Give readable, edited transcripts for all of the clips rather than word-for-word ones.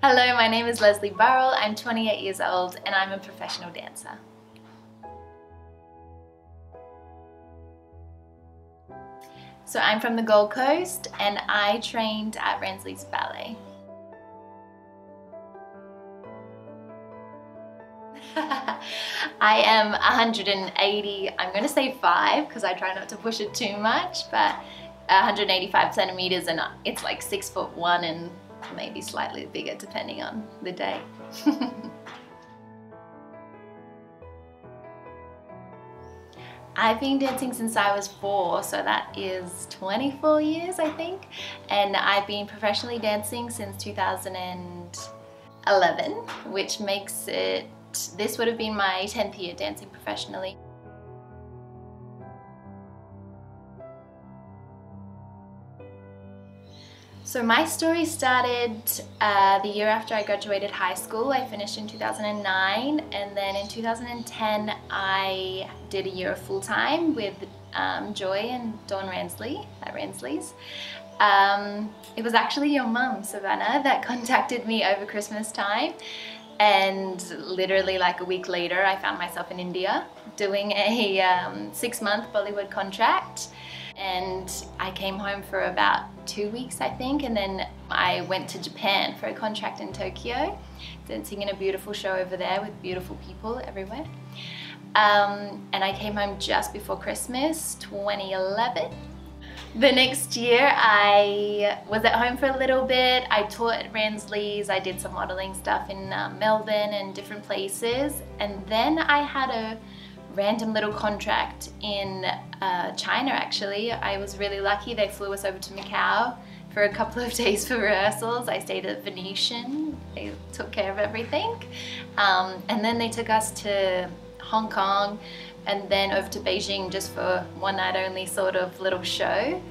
Hello, my name is Leslie Burrell. I'm 28 years old and I'm a professional dancer. So I'm from the Gold Coast and I trained at Lesleigh's ballet. I am 180, I'm going to say 5 because I try not to push it too much, but 185 centimeters and it's like 6'1" and maybe slightly bigger depending on the day. I've been dancing since I was 4, so that is 24 years I think, and I've been professionally dancing since 2011, which makes it, this would have been my 10th year dancing professionally. So my story started the year after I graduated high school. I finished in 2009, and then in 2010 I did a year of full-time with Joy and Dawn Lesleigh at Lesleigh's. It was actually your mum, Savannah, that contacted me over Christmas time, and literally like a week later I found myself in India doing a 6-month Bollywood contract. And I came home for about 2 weeks I think, and then I went to Japan for a contract in Tokyo, dancing in a beautiful show over there with beautiful people everywhere. And I came home just before Christmas 2011. The next year I was at home for a little bit. I taught at Lesleigh's, I did some modeling stuff in Melbourne and different places, and then I had a random little contract in China actually. I was really lucky. They flew us over to Macau for a couple of days for rehearsals. I stayed at Venetian. They took care of everything. And then they took us to Hong Kong and then over to Beijing just for one night only sort of little show,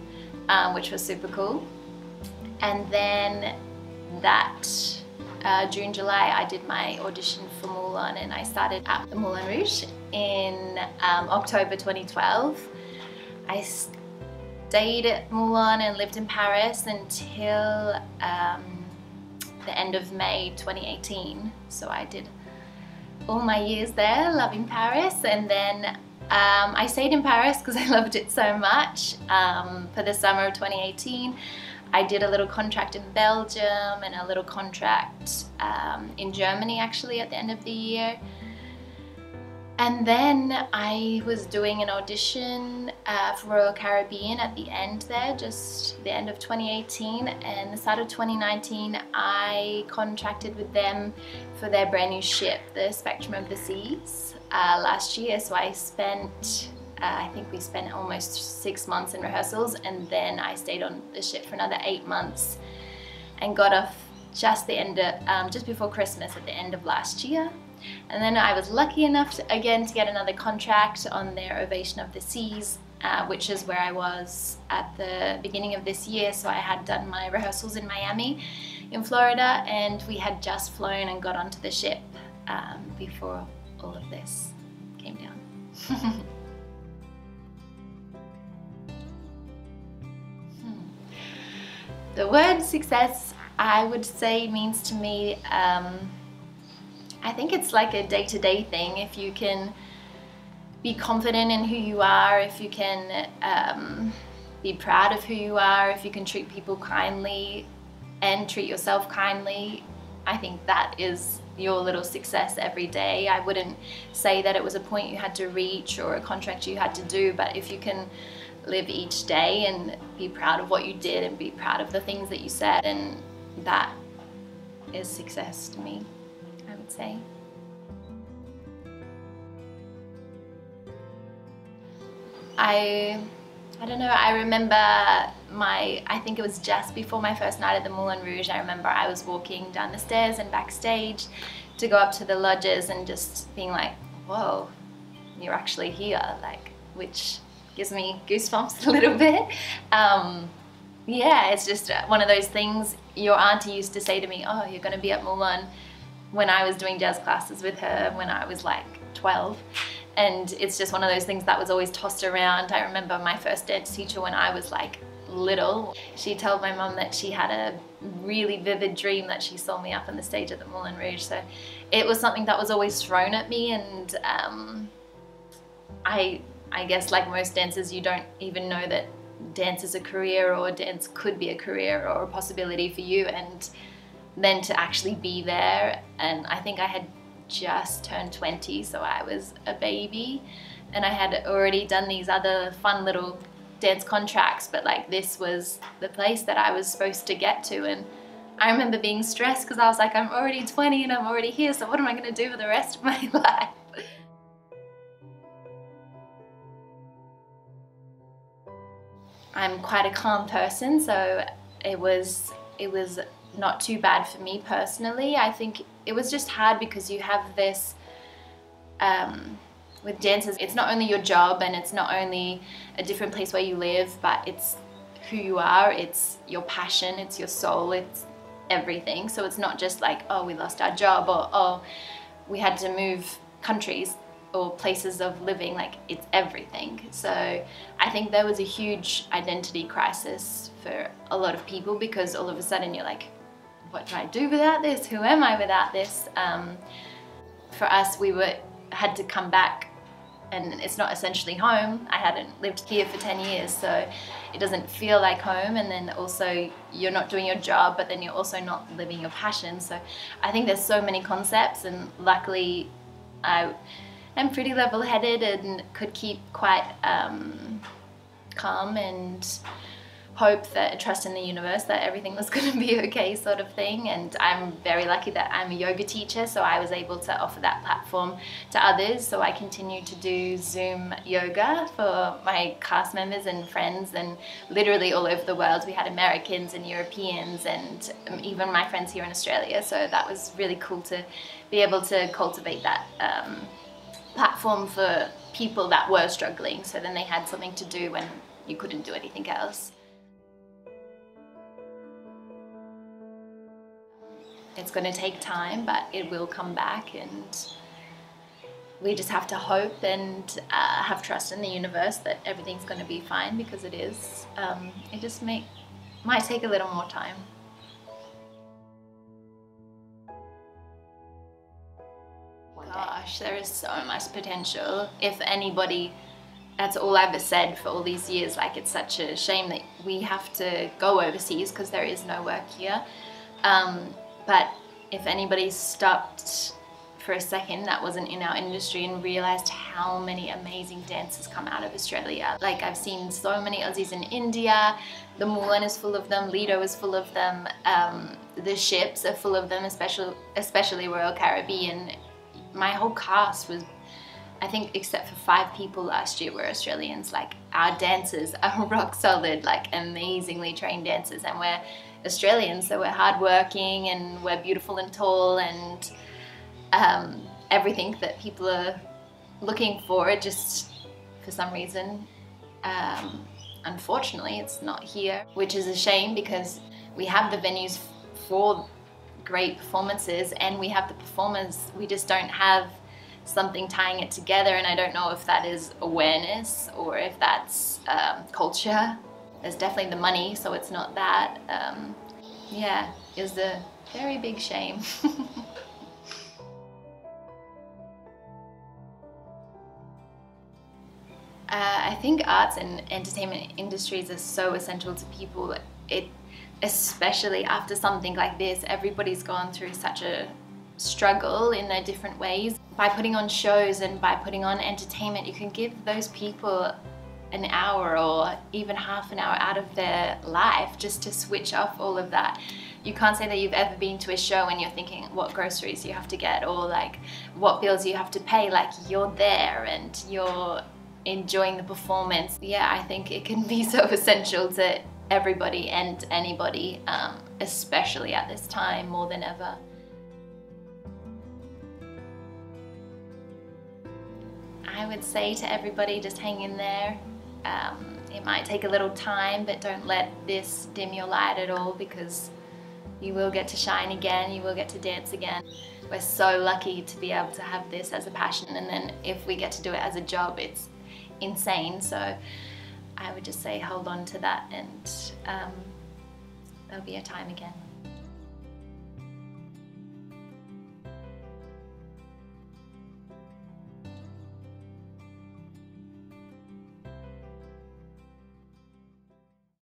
which was super cool. And then that June, July, I did my audition for Moulin and I started at the Moulin Rouge in October 2012. I stayed at Moulin and lived in Paris until the end of May 2018. So I did all my years there, loving Paris, and then I stayed in Paris because I loved it so much. For the summer of 2018, I did a little contract in Belgium and a little contract in Germany actually at the end of the year. And then I was doing an audition for Royal Caribbean at the end there, just the end of 2018, and the start of 2019 I contracted with them for their brand new ship, the Spectrum of the Seas, last year. So I spent I think we spent almost 6 months in rehearsals, and then I stayed on the ship for another 8 months and got off just the end of, just before Christmas at the end of last year. And then I was lucky enough to, again, to get another contract on their Ovation of the Seas, which is where I was at the beginning of this year. So I had done my rehearsals in Miami in Florida, and we had just flown and got onto the ship before all of this came down. The word success, I would say, means to me, I think it's like a day-to-day thing. If you can be confident in who you are, if you can be proud of who you are, if you can treat people kindly and treat yourself kindly, I think that is your little success every day. I wouldn't say that it was a point you had to reach or a contract you had to do, but if you can live each day and be proud of what you did and be proud of the things that you said, and that is success to me, I would say. I don't know, I remember I think it was just before my first night at the Moulin Rouge, I remember I was walking down the stairs and backstage to go up to the lodges and just being like, whoa, you're actually here, like, which gives me goosebumps a little bit. Yeah, it's just one of those things. Your auntie used to say to me, oh, you're going to be at Moulin, when I was doing jazz classes with her when I was like 12. And it's just one of those things that was always tossed around. I remember my first dance teacher when I was like little. She told my mum that she had a really vivid dream that she saw me up on the stage at the Moulin Rouge. So it was something that was always thrown at me, and I guess like most dancers, you don't even know that dance is a career, or dance could be a career or a possibility for you, and then to actually be there. And I think I had just turned 20, so I was a baby, and I had already done these other fun little dance contracts, but like this was the place that I was supposed to get to. And I remember being stressed because I was like, I'm already 20 and I'm already here, so what am I going to do for the rest of my life? I'm quite a calm person, so it was not too bad for me personally. I think it was just hard because you have this, with dancers, it's not only your job and it's not only a different place where you live, but it's who you are, it's your passion, it's your soul, it's everything. So it's not just like, oh, we lost our job, or oh, we had to move countries or places of living. Like, it's everything. So I think there was a huge identity crisis for a lot of people, because all of a sudden you're like, what do I do without this? Who am I without this? For us, we had to come back, and it's not essentially home. I hadn't lived here for 10 years, so it doesn't feel like home. And then also you're not doing your job, but then you're also not living your passion. So I think there's so many concepts, and luckily I'm pretty level-headed and could keep quite calm and trust in the universe that everything was going to be okay, sort of thing. And I'm very lucky that I'm a yoga teacher, so I was able to offer that platform to others. So I continue to do Zoom yoga for my cast members and friends, and literally all over the world. We had Americans and Europeans and even my friends here in Australia. So that was really cool to be able to cultivate that platform for people that were struggling, so then they had something to do when you couldn't do anything else. It's going to take time, but it will come back, and we just have to hope and have trust in the universe that everything's going to be fine, because it is. It just might take a little more time. Gosh, there is so much potential. If anybody, that's all I've said for all these years, like, it's such a shame that we have to go overseas because there is no work here. But if anybody stopped for a second that wasn't in our industry and realized how many amazing dancers come out of Australia. Like, I've seen so many Aussies in India, the Moulin is full of them, Lido is full of them, the ships are full of them, especially Royal Caribbean. My whole cast was, I think except for 5 people last year, were Australians. Like, our dancers are rock solid, like amazingly trained dancers, and we're Australians, so we're hardworking and we're beautiful and tall, and everything that people are looking for. It just, for some reason, unfortunately, it's not here, which is a shame, because we have the venues for great performances and we have the performers. We just don't have something tying it together, and I don't know if that is awareness or if that's culture. There's definitely the money, so it's not that. Yeah, it's a very big shame. I think arts and entertainment industries are so essential to people. Especially after something like this, everybody's gone through such a struggle in their different ways. By putting on shows and by putting on entertainment, you can give those people an hour or even half an hour out of their life just to switch off all of that. You can't say that you've ever been to a show and you're thinking what groceries you have to get or like what bills you have to pay. Like, you're there and you're enjoying the performance. Yeah, I think it can be so essential to everybody and anybody, especially at this time more than ever. I would say to everybody, just hang in there. It might take a little time, but don't let this dim your light at all, because you will get to shine again, you will get to dance again. We're so lucky to be able to have this as a passion, and then if we get to do it as a job, it's insane. So I would just say hold on to that, and there'll be a time again.